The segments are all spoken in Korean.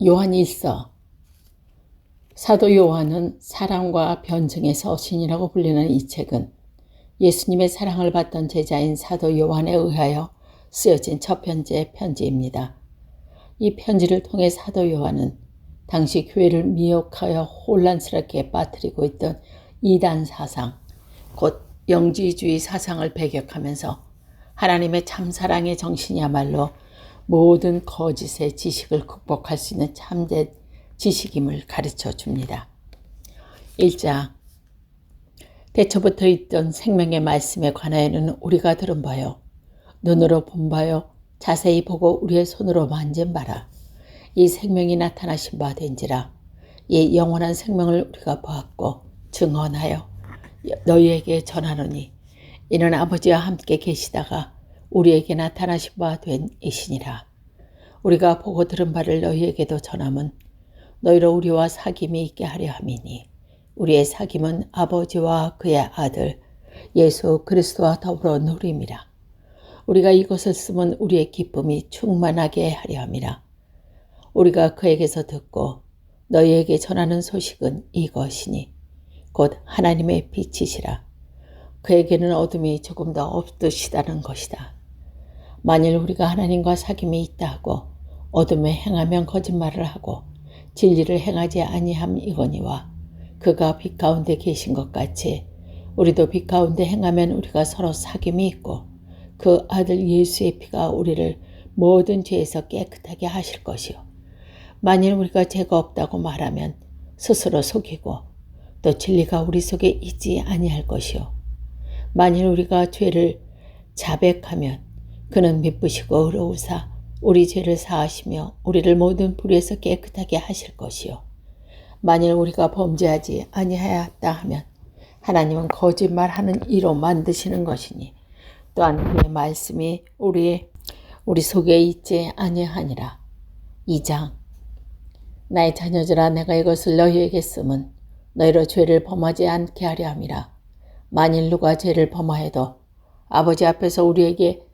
요한 1서. 사도 요한은 사랑과 변증의 서신이라고 불리는 이 책은 예수님의 사랑을 받던 제자인 사도 요한에 의하여 쓰여진 첫 편지의 편지입니다. 이 편지를 통해 사도 요한은 당시 교회를 미혹하여 혼란스럽게 빠뜨리고 있던 이단 사상, 곧 영지주의 사상을 배격하면서 하나님의 참사랑의 정신이야말로 모든 거짓의 지식을 극복할 수 있는 참된 지식임을 가르쳐 줍니다. 1장. 대초부터 있던 생명의 말씀에 관하여는 우리가 들은 바요, 눈으로 본 바요, 자세히 보고 우리의 손으로 만진 바라. 이 생명이 나타나신 바 된지라. 이 영원한 생명을 우리가 보았고 증언하여 너희에게 전하노니 이는 아버지와 함께 계시다가 우리에게 나타나신 바 된 이시니라. 우리가 보고 들은 바를 너희에게도 전함은 너희로 우리와 사귐이 있게 하려 함이니 우리의 사귐은 아버지와 그의 아들 예수 그리스도와 더불어 누림이라. 우리가 이것을 쓰면 우리의 기쁨이 충만하게 하려 함이라. 우리가 그에게서 듣고 너희에게 전하는 소식은 이것이니 곧 하나님의 빛이시라. 그에게는 어둠이 조금 더 없으시다는 것이다. 만일 우리가 하나님과 사귐이 있다 하고 어둠에 행하면 거짓말을 하고 진리를 행하지 아니함이거니와 그가 빛 가운데 계신 것 같이 우리도 빛 가운데 행하면 우리가 서로 사귐이 있고 그 아들 예수의 피가 우리를 모든 죄에서 깨끗하게 하실 것이요. 만일 우리가 죄가 없다고 말하면 스스로 속이고 또 진리가 우리 속에 있지 아니할 것이요. 만일 우리가 죄를 자백하면 그는 미쁘시고 의로우사 우리 죄를 사하시며 우리를 모든 불의에서 깨끗하게 하실 것이요. 만일 우리가 범죄하지 아니하였다 하면 하나님은 거짓말하는 이로 만드시는 것이니 또한 그의 말씀이 우리 속에 있지 아니하니라. 2장. 나의 자녀들아, 내가 이것을 너희에게 쓰면 너희로 죄를 범하지 않게 하려 함이라. 만일 누가 죄를 범하여도 아버지 앞에서 우리에게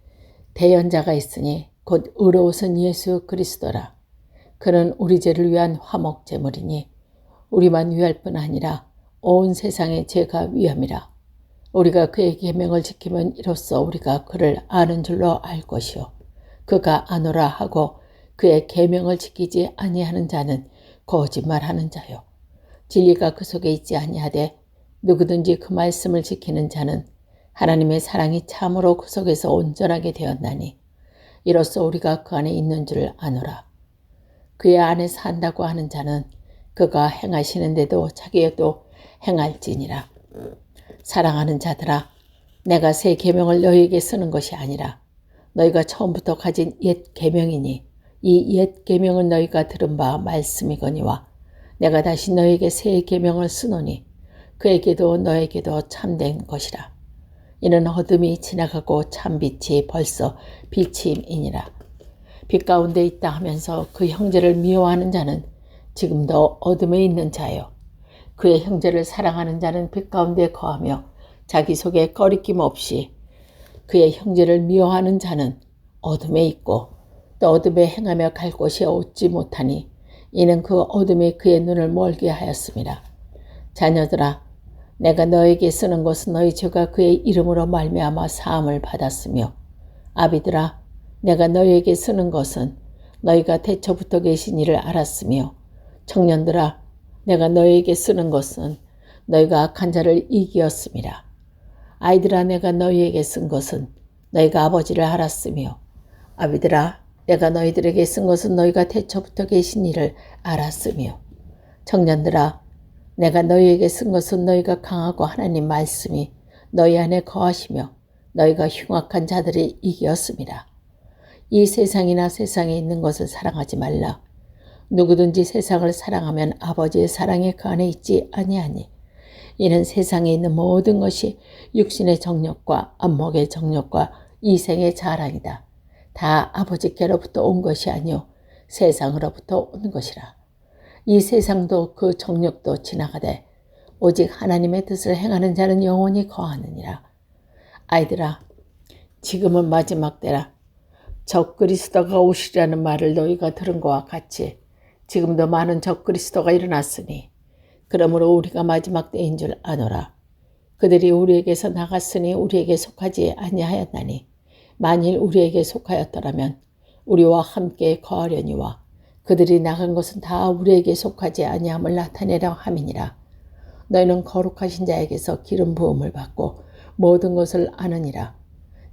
대연자가 있으니 곧 의로우신 예수 그리스도라. 그는 우리 죄를 위한 화목 제물이니 우리만 위할 뿐 아니라 온 세상의 죄가 위함이라. 우리가 그의 계명을 지키면 이로써 우리가 그를 아는 줄로 알 것이요. 그가 아노라 하고 그의 계명을 지키지 아니하는 자는 거짓말하는 자요. 진리가 그 속에 있지 아니하되 누구든지 그 말씀을 지키는 자는 하나님의 사랑이 참으로 그 속에서 온전하게 되었나니 이로써 우리가 그 안에 있는 줄 아노라. 그의 안에 산다고 하는 자는 그가 행하시는데도 자기도 행할지니라. 사랑하는 자들아, 내가 새 계명을 너희에게 쓰는 것이 아니라 너희가 처음부터 가진 옛 계명이니 이 옛 계명은 너희가 들은 바 말씀이거니와 내가 다시 너희에게 새 계명을 쓰노니 그에게도 너에게도 참된 것이라. 이는 어둠이 지나가고 참빛이 벌써 비침이니라. 빛 가운데 있다 하면서 그 형제를 미워하는 자는 지금도 어둠에 있는 자요. 그의 형제를 사랑하는 자는 빛 가운데 거하며 자기 속에 꺼리낌 없이 그의 형제를 미워하는 자는 어둠에 있고 또 어둠에 행하며 갈 곳이 얻지 못하니 이는 그 어둠이 그의 눈을 멀게 하였습니다. 자녀들아, 내가 너에게 쓰는 것은 너희 죄가 그의 이름으로 말미암아 사함을 받았으며 아비들아, 내가 너희에게 쓰는 것은 너희가 태초부터 계신 이를 알았으며 청년들아, 내가 너희에게 쓰는 것은 너희가 악한 자를 이기었음이라. 아이들아, 내가 너희에게 쓴 것은 너희가 아버지를 알았으며 아비들아, 내가 너희들에게 쓴 것은 너희가 태초부터 계신 이를 알았으며 청년들아, 내가 너희에게 쓴 것은 너희가 강하고 하나님 말씀이 너희 안에 거하시며 너희가 흉악한 자들이 이기었음이라. 이 세상이나 세상에 있는 것을 사랑하지 말라. 누구든지 세상을 사랑하면 아버지의 사랑이 그 안에 있지 아니하니 이는 세상에 있는 모든 것이 육신의 정욕과 안목의 정욕과 이생의 자랑이다. 다 아버지께로부터 온 것이 아니요 세상으로부터 온 것이라. 이 세상도 그 정욕도 지나가되 오직 하나님의 뜻을 행하는 자는 영원히 거하느니라. 아이들아, 지금은 마지막 때라. 적 그리스도가 오시리라는 말을 너희가 들은 것과 같이 지금도 많은 적그리스도가 일어났으니 그러므로 우리가 마지막 때인 줄 아노라. 그들이 우리에게서 나갔으니 우리에게 속하지 아니하였나니 만일 우리에게 속하였더라면 우리와 함께 거하려니와 그들이 나간 것은 다 우리에게 속하지 아니함을 나타내려 함이니라. 너희는 거룩하신 자에게서 기름 부음을 받고 모든 것을 아느니라.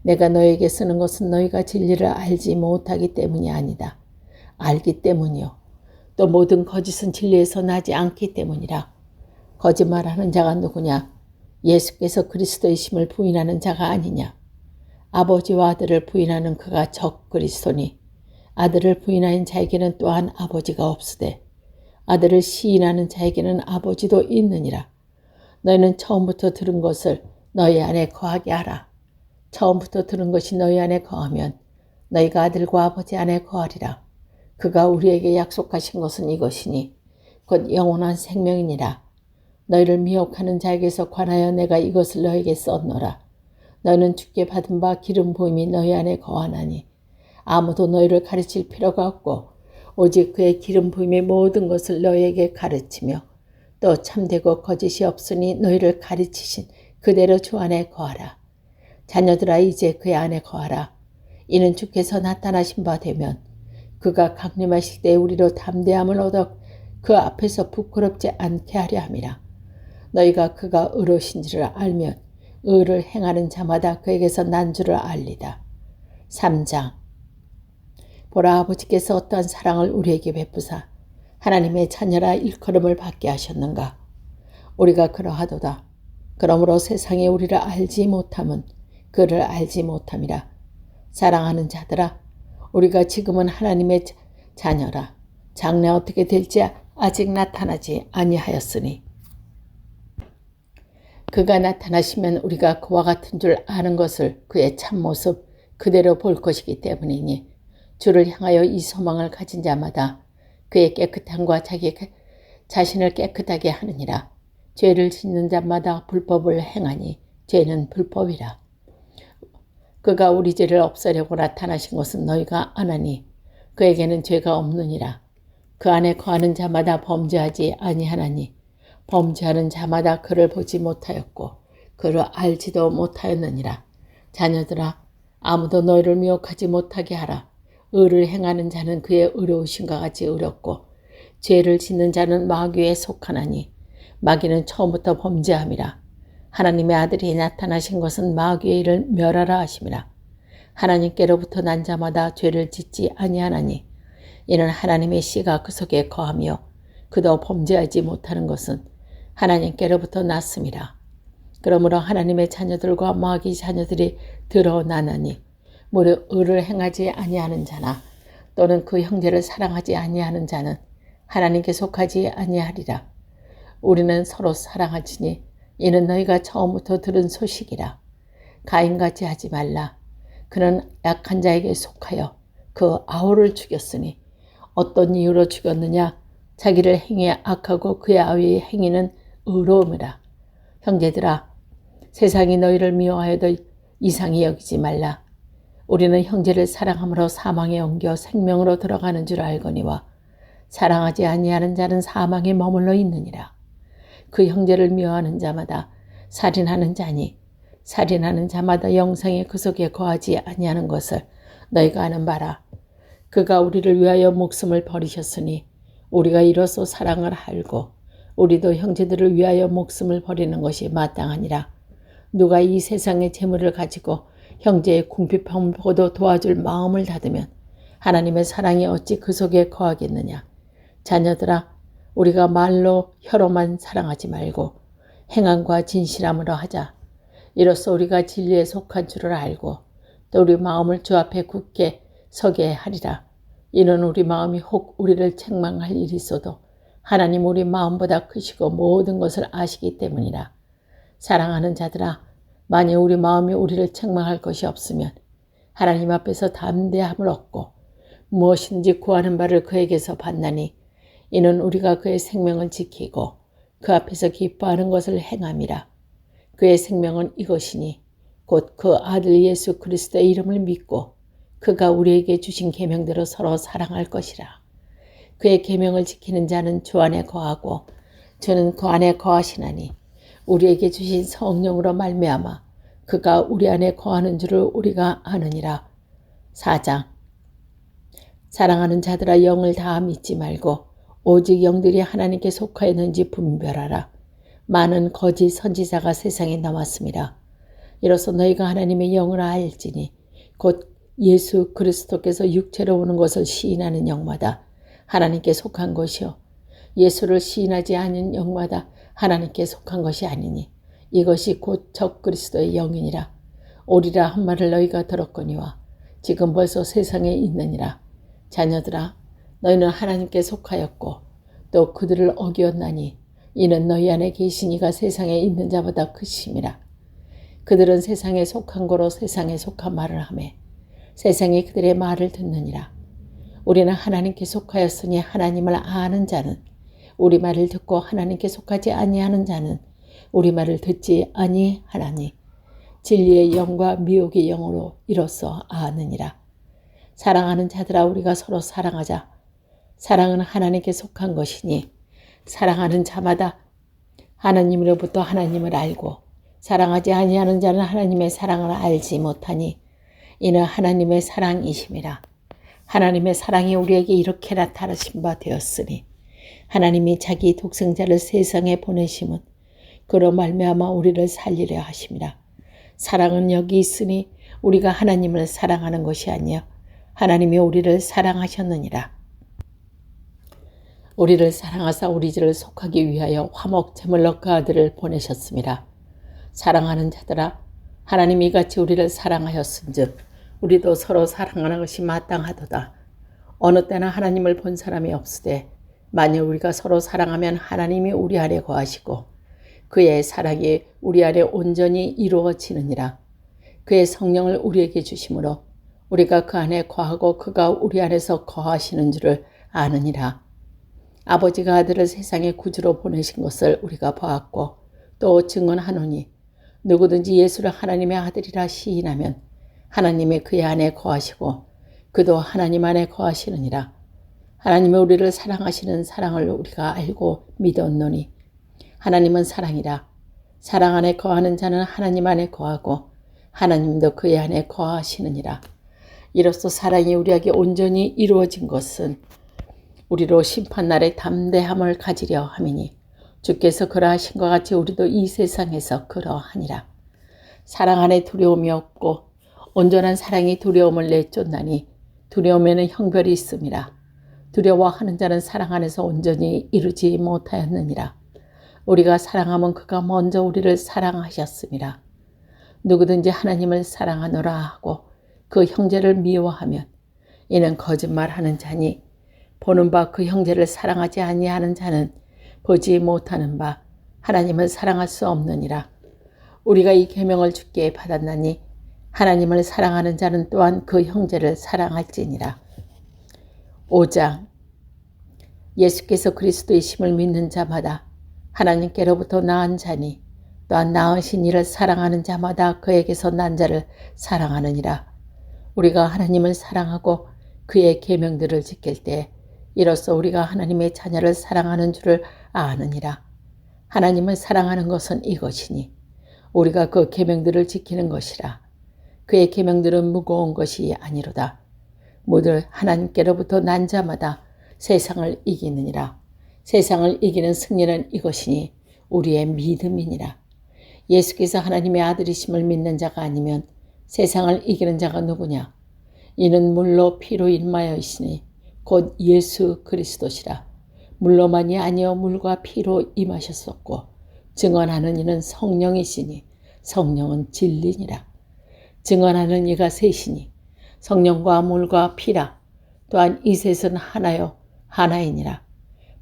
내가 너에게 쓰는 것은 너희가 진리를 알지 못하기 때문이 아니다. 알기 때문이요. 또 모든 거짓은 진리에서 나지 않기 때문이라. 거짓말하는 자가 누구냐? 예수께서 그리스도이심을 부인하는 자가 아니냐? 아버지와 아들을 부인하는 그가 적그리스도니 아들을 부인하는 자에게는 또한 아버지가 없으되 아들을 시인하는 자에게는 아버지도 있느니라. 너희는 처음부터 들은 것을 너희 안에 거하게 하라. 처음부터 들은 것이 너희 안에 거하면 너희가 아들과 아버지 안에 거하리라. 그가 우리에게 약속하신 것은 이것이니 곧 영원한 생명이니라. 너희를 미혹하는 자에게서 관하여 내가 이것을 너희에게 썼노라. 너희는 주께 받은 바 기름 부음이 너희 안에 거하나니 아무도 너희를 가르칠 필요가 없고 오직 그의 기름 부음이 모든 것을 너희에게 가르치며 또 참되고 거짓이 없으니 너희를 가르치신 그대로 주 안에 거하라. 자녀들아 이제 그의 안에 거하라. 이는 주께서 나타나신 바 되면 그가 강림하실 때 우리로 담대함을 얻어 그 앞에서 부끄럽지 않게 하려 함이라. 너희가 그가 의로우신 줄을 알면 의를 행하는 자마다 그에게서 난 줄을 알리다. 3장. 보라, 아버지께서 어떠한 사랑을 우리에게 베푸사 하나님의 자녀라 일컬음을 받게 하셨는가. 우리가 그러하도다. 그러므로 세상이 우리를 알지 못함은 그를 알지 못함이라. 사랑하는 자들아, 우리가 지금은 하나님의 자녀라. 장래 어떻게 될지 아직 나타나지 아니하였으니 그가 나타나시면 우리가 그와 같은 줄 아는 것을 그의 참모습 그대로 볼 것이기 때문이니 주를 향하여 이 소망을 가진 자마다 그의 깨끗함과 자기 자신을 깨끗하게 하느니라. 죄를 짓는 자마다 불법을 행하니 죄는 불법이라. 그가 우리 죄를 없애려고 나타나신 것은 너희가 아나니 그에게는 죄가 없느니라. 그 안에 거하는 자마다 범죄하지 아니하나니 범죄하는 자마다 그를 보지 못하였고 그를 알지도 못하였느니라. 자녀들아, 아무도 너희를 미혹하지 못하게 하라. 의를 행하는 자는 그의 의로우심과 같이 의롭고 죄를 짓는 자는 마귀에 속하나니 마귀는 처음부터 범죄함이라. 하나님의 아들이 나타나신 것은 마귀의 일을 멸하라 하심이라. 하나님께로부터 난 자마다 죄를 짓지 아니하나니 이는 하나님의 씨가 그 속에 거하며 그도 범죄하지 못하는 것은 하나님께로부터 났음이라. 그러므로 하나님의 자녀들과 마귀 자녀들이 드러나나니 무릇 의를 행하지 아니하는 자나 또는 그 형제를 사랑하지 아니하는 자는 하나님께 속하지 아니하리라. 우리는 서로 사랑하지니 이는 너희가 처음부터 들은 소식이라. 가인같이 하지 말라. 그는 약한 자에게 속하여 그 아우를 죽였으니 어떤 이유로 죽였느냐? 자기를 행해 악하고 그의 아우의 행위는 의로움이라. 형제들아, 세상이 너희를 미워하여도 이상히 여기지 말라. 우리는 형제를 사랑함으로 사망에 옮겨 생명으로 들어가는 줄 알거니와 사랑하지 아니하는 자는 사망에 머물러 있느니라. 그 형제를 미워하는 자마다 살인하는 자니 살인하는 자마다 영생에 그 속에 거하지 아니하는 것을 너희가 아는 바라. 그가 우리를 위하여 목숨을 버리셨으니 우리가 이로써 사랑을 알고 우리도 형제들을 위하여 목숨을 버리는 것이 마땅하니라. 누가 이 세상의 재물을 가지고 형제의 궁핍함을 보고도 도와줄 마음을 닫으면 하나님의 사랑이 어찌 그 속에 거하겠느냐. 자녀들아, 우리가 말로 혀로만 사랑하지 말고 행함과 진실함으로 하자. 이로써 우리가 진리에 속한 줄을 알고 또 우리 마음을 주 앞에 굳게 서게 하리라. 이는 우리 마음이 혹 우리를 책망할 일이 있어도 하나님 우리 마음보다 크시고 모든 것을 아시기 때문이라. 사랑하는 자들아, 만일 우리 마음이 우리를 책망할 것이 없으면 하나님 앞에서 담대함을 얻고 무엇인지 구하는 바를 그에게서 받나니 이는 우리가 그의 생명을 지키고 그 앞에서 기뻐하는 것을 행함이라. 그의 생명은 이것이니 곧 그 아들 예수 그리스도의 이름을 믿고 그가 우리에게 주신 계명대로 서로 사랑할 것이라. 그의 계명을 지키는 자는 주 안에 거하고 주는 그 안에 거하시나니 우리에게 주신 성령으로 말미암아 그가 우리 안에 거하는 줄을 우리가 아느니라. 4장. 사랑하는 자들아, 영을 다 믿지 말고 오직 영들이 하나님께 속하였는지 분별하라. 많은 거짓 선지자가 세상에 나왔습니다. 이로써 너희가 하나님의 영을 알지니 곧 예수 그리스도께서 육체로 오는 것을 시인하는 영마다 하나님께 속한 것이요 예수를 시인하지 않은 영마다 하나님께 속한 것이 아니니 이것이 곧 적그리스도의 영이니라. 오리라 한 말을 너희가 들었거니와 지금 벌써 세상에 있느니라. 자녀들아, 너희는 하나님께 속하였고 또 그들을 어기었나니 이는 너희 안에 계신 이가 세상에 있는 자보다 크심이라. 그들은 세상에 속한 거로 세상에 속한 말을 하며 세상이 그들의 말을 듣느니라. 우리는 하나님께 속하였으니 하나님을 아는 자는 우리 말을 듣고 하나님께 속하지 아니하는 자는 우리 말을 듣지 아니하나니 진리의 영과 미혹의 영으로 이로써 아느니라. 사랑하는 자들아, 우리가 서로 사랑하자. 사랑은 하나님께 속한 것이니 사랑하는 자마다 하나님으로부터 하나님을 알고 사랑하지 아니하는 자는 하나님의 사랑을 알지 못하니 이는 하나님의 사랑이심이라. 하나님의 사랑이 우리에게 이렇게 나타나신 바 되었으니 하나님이 자기 독생자를 세상에 보내심은 그로 말미암아 우리를 살리려 하심이라. 사랑은 여기 있으니 우리가 하나님을 사랑하는 것이 아니요 하나님이 우리를 사랑하셨느니라. 우리를 사랑하사 우리 죄를 속하기 위하여 화목 제물로 그 아들을 보내셨습니다. 사랑하는 자들아, 하나님이 이같이 우리를 사랑하였은즉 우리도 서로 사랑하는 것이 마땅하도다. 어느 때나 하나님을 본 사람이 없으되 만일 우리가 서로 사랑하면 하나님이 우리 안에 거하시고 그의 사랑이 우리 안에 온전히 이루어지느니라. 그의 성령을 우리에게 주심으로 우리가 그 안에 거하고 그가 우리 안에서 거하시는 줄을 아느니라. 아버지가 아들을 세상에 구주로 보내신 것을 우리가 보았고 또 증언하노니 누구든지 예수를 하나님의 아들이라 시인하면 하나님이 그의 안에 거하시고 그도 하나님 안에 거하시느니라. 하나님이 우리를 사랑하시는 사랑을 우리가 알고 믿었노니 하나님은 사랑이라. 사랑 안에 거하는 자는 하나님 안에 거하고 하나님도 그의 안에 거하시느니라. 이로써 사랑이 우리에게 온전히 이루어진 것은 우리로 심판날에 담대함을 가지려 함이니 주께서 그러하신 것 같이 우리도 이 세상에서 그러하니라. 사랑 안에 두려움이 없고 온전한 사랑이 두려움을 내쫓나니 두려움에는 형별이 있음이라. 두려워하는 자는 사랑 안에서 온전히 이루지 못하였느니라. 우리가 사랑하면 그가 먼저 우리를 사랑하셨음이라. 누구든지 하나님을 사랑하노라 하고 그 형제를 미워하면 이는 거짓말하는 자니 보는 바 그 형제를 사랑하지 아니하는 자는 보지 못하는 바 하나님을 사랑할 수 없느니라. 우리가 이 계명을 주께 받았나니 하나님을 사랑하는 자는 또한 그 형제를 사랑할지니라. 5장. 예수께서 그리스도이심을 믿는 자마다 하나님께로부터 낳은 자니 또한 낳으신 이를 사랑하는 자마다 그에게서 난 자를 사랑하느니라. 우리가 하나님을 사랑하고 그의 계명들을 지킬 때 이로써 우리가 하나님의 자녀를 사랑하는 줄을 아느니라. 하나님을 사랑하는 것은 이것이니 우리가 그 계명들을 지키는 것이라. 그의 계명들은 무거운 것이 아니로다. 모두 하나님께로부터 난 자마다 세상을 이기느니라. 세상을 이기는 승리는 이것이니 우리의 믿음이니라. 예수께서 하나님의 아들이심을 믿는 자가 아니면 세상을 이기는 자가 누구냐? 이는 물로 피로 임하여있으니 곧 예수 그리스도시라. 물로만이 아니요 물과 피로 임하셨었고 증언하는 이는 성령이시니 성령은 진리니라. 증언하는 이가 셋이니 성령과 물과 피라. 또한 이 셋은 하나요 하나이니라.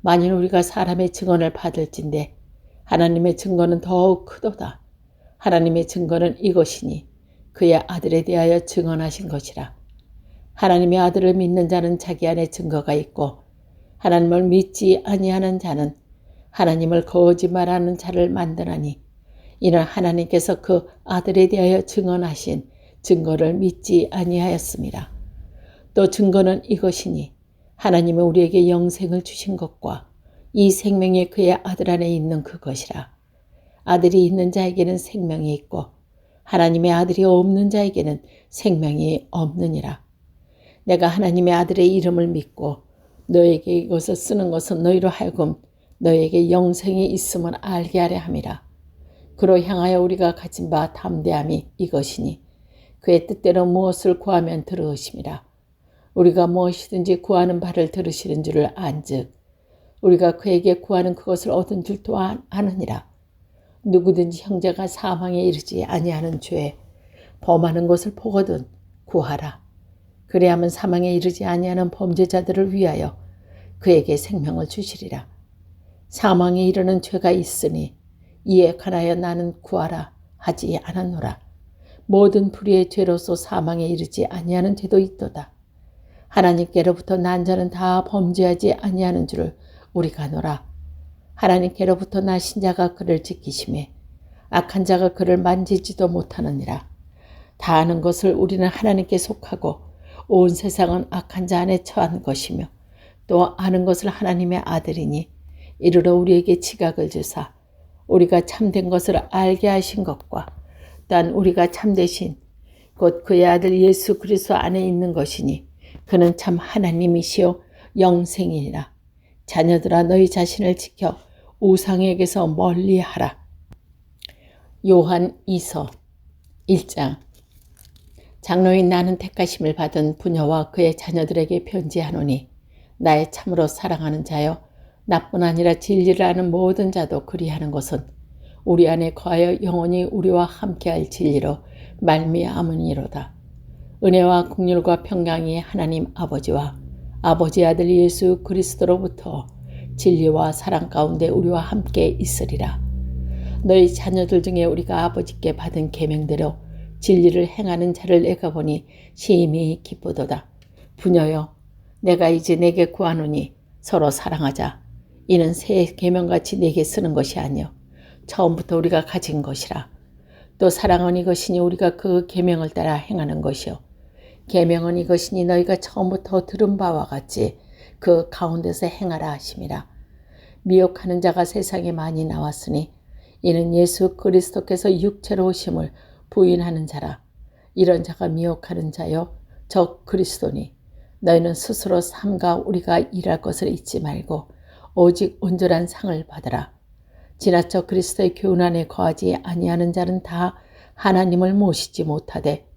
만일 우리가 사람의 증언을 받을진대 하나님의 증거는 더욱 크도다. 하나님의 증거는 이것이니 그의 아들에 대하여 증언하신 것이라. 하나님의 아들을 믿는 자는 자기 안에 증거가 있고 하나님을 믿지 아니하는 자는 하나님을 거짓말하는 자를 만드나니 이는 하나님께서 그 아들에 대하여 증언하신 증거를 믿지 아니하였습니다. 또 증거는 이것이니 하나님은 우리에게 영생을 주신 것과 이 생명이 그의 아들 안에 있는 그것이라. 아들이 있는 자에게는 생명이 있고 하나님의 아들이 없는 자에게는 생명이 없느니라. 내가 하나님의 아들의 이름을 믿고 너에게 이것을 쓰는 것은 너희로 하여금 너에게 영생이 있음을 알게 하려 함이라. 그로 향하여 우리가 가진 바 담대함이 이것이니 그의 뜻대로 무엇을 구하면 들으심이라. 우리가 무엇이든지 구하는 바를 들으시는 줄을 안즉 우리가 그에게 구하는 그것을 얻은 줄 또한 아느니라. 누구든지 형제가 사망에 이르지 아니하는 죄 범하는 것을 보거든 구하라. 그래야만 사망에 이르지 아니하는 범죄자들을 위하여 그에게 생명을 주시리라. 사망에 이르는 죄가 있으니 이에 관하여 나는 구하라 하지 않았노라. 모든 불의의 죄로서 사망에 이르지 아니하는 죄도 있도다. 하나님께로부터 난 자는 다 범죄하지 아니하는 줄을 우리가 아노라. 하나님께로부터 나신 자가 그를 지키심에 악한 자가 그를 만지지도 못하느니라. 다 아는 것을 우리는 하나님께 속하고 온 세상은 악한 자 안에 처한 것이며 또 아는 것을 하나님의 아들이니 이르러 우리에게 지각을 주사 우리가 참된 것을 알게 하신 것과 또한 우리가 참되신 곧 그의 아들 예수 그리스도 안에 있는 것이니 그는 참 하나님이시요 영생이니라. 자녀들아 너희 자신을 지켜 우상에게서 멀리하라. 요한 2서 1장. 장로인 나는 택하심을 받은 부녀와 그의 자녀들에게 편지하노니 나의 참으로 사랑하는 자여 나뿐 아니라 진리를 아는 모든 자도 그리하는 것은 우리 안에 거하여 영원히 우리와 함께할 진리로 말미암으니로다. 은혜와 긍휼과 평강이 하나님 아버지와 아버지 아들 예수 그리스도로부터 진리와 사랑 가운데 우리와 함께 있으리라. 너희 자녀들 중에 우리가 아버지께 받은 계명대로 진리를 행하는 자를 내가 보니 심히 기쁘도다. 부녀여 내가 이제 내게 구하노니 서로 사랑하자. 이는 새 계명같이 내게 쓰는 것이 아니요 처음부터 우리가 가진 것이라. 또 사랑은 이것이니 우리가 그 계명을 따라 행하는 것이요 계명은 이것이니 너희가 처음부터 들은 바와 같이 그 가운데서 행하라 하심이라. 미혹하는 자가 세상에 많이 나왔으니 이는 예수 그리스도께서 육체로 오심을 부인하는 자라. 이런 자가 미혹하는 자요 저 그리스도니 너희는 스스로 삼가 우리가 일할 것을 잊지 말고 오직 온전한 상을 받으라. 지나쳐 그리스도의 교훈 안에 거하지 아니하는 자는 다 하나님을 모시지 못하되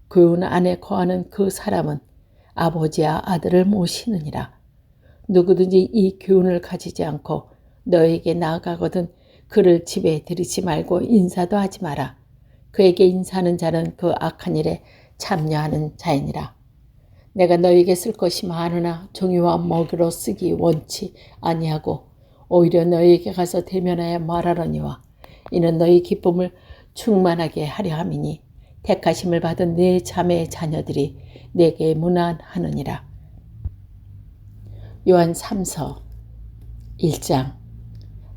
교훈 안에 거하는 그 사람은 아버지와 아들을 모시느니라. 누구든지 이 교훈을 가지지 않고 너에게 나아가거든 그를 집에 들이지 말고 인사도 하지 마라. 그에게 인사하는 자는 그 악한 일에 참여하는 자이니라. 내가 너에게 쓸 것이 많으나 종이와 먹이로 쓰기 원치 아니하고 오히려 너에게 가서 대면하여 말하려니와 이는 너희 기쁨을 충만하게 하려 함이니 택하심을 받은 내 자매의 자녀들이 내게 문안하느니라. 요한 3서 1장.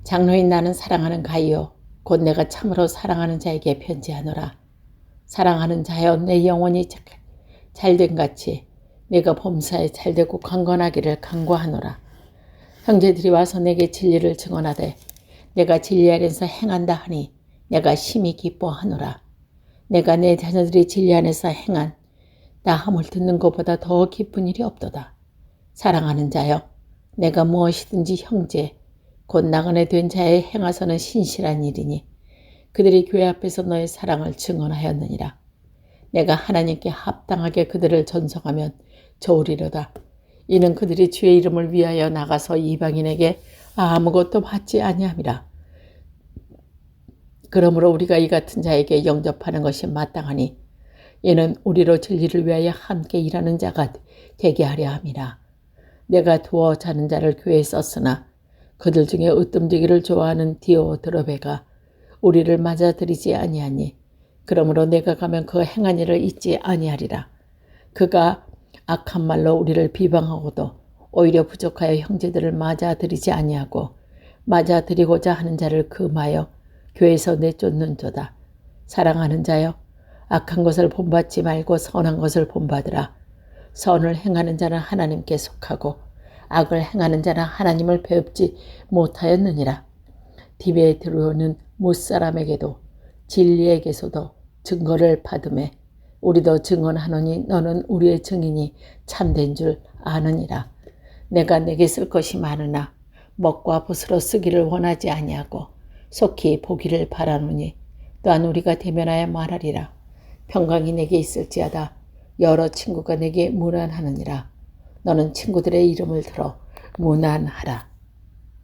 장로인 나는 사랑하는 가이요 곧 내가 참으로 사랑하는 자에게 편지하노라. 사랑하는 자여 내 영혼이 잘된 같이 내가 범사에 잘되고 강건하기를 간구하노라. 형제들이 와서 내게 진리를 증언하되 내가 진리 안에서 행한다 하니 내가 심히 기뻐하노라. 내가 내 자녀들이 진리 안에서 행한 나함을 듣는 것보다 더 기쁜 일이 없도다. 사랑하는 자여 내가 무엇이든지 형제 곧 나그네 된 자의 행하서는 신실한 일이니 그들이 교회 앞에서 너의 사랑을 증언하였느니라. 내가 하나님께 합당하게 그들을 전송하면 좋으리로다. 이는 그들이 주의 이름을 위하여 나가서 이방인에게 아무것도 받지 아니함이라. 그러므로 우리가 이 같은 자에게 영접하는 것이 마땅하니 이는 우리로 진리를 위하여 함께 일하는 자가 되게 하려 함이라. 내가 두어 자는 자를 교회에 썼으나 그들 중에 으뜸되기를 좋아하는 디오드로베가 우리를 맞아들이지 아니하니 그러므로 내가 가면 그 행한 일을 잊지 아니하리라. 그가 악한 말로 우리를 비방하고도 오히려 부족하여 형제들을 맞아들이지 아니하고 맞아들이고자 하는 자를 금하여 교회에서 내쫓는 조다. 사랑하는 자여 악한 것을 본받지 말고 선한 것을 본받으라. 선을 행하는 자는 하나님께 속하고 악을 행하는 자는 하나님을 배웁지 못하였느니라. 디메드로는 못사람에게도 진리에게서도 증거를 받음에 우리도 증언하노니 너는 우리의 증인이 참된 줄 아느니라. 내가 내게 쓸 것이 많으나 먹과 붓으로 쓰기를 원하지 아니하고 속히 보기를 바라노니 또한 우리가 대면하여 말하리라. 평강이 내게 있을지어다. 여러 친구가 내게 문안하느니라. 너는 친구들의 이름을 들어 문안하라.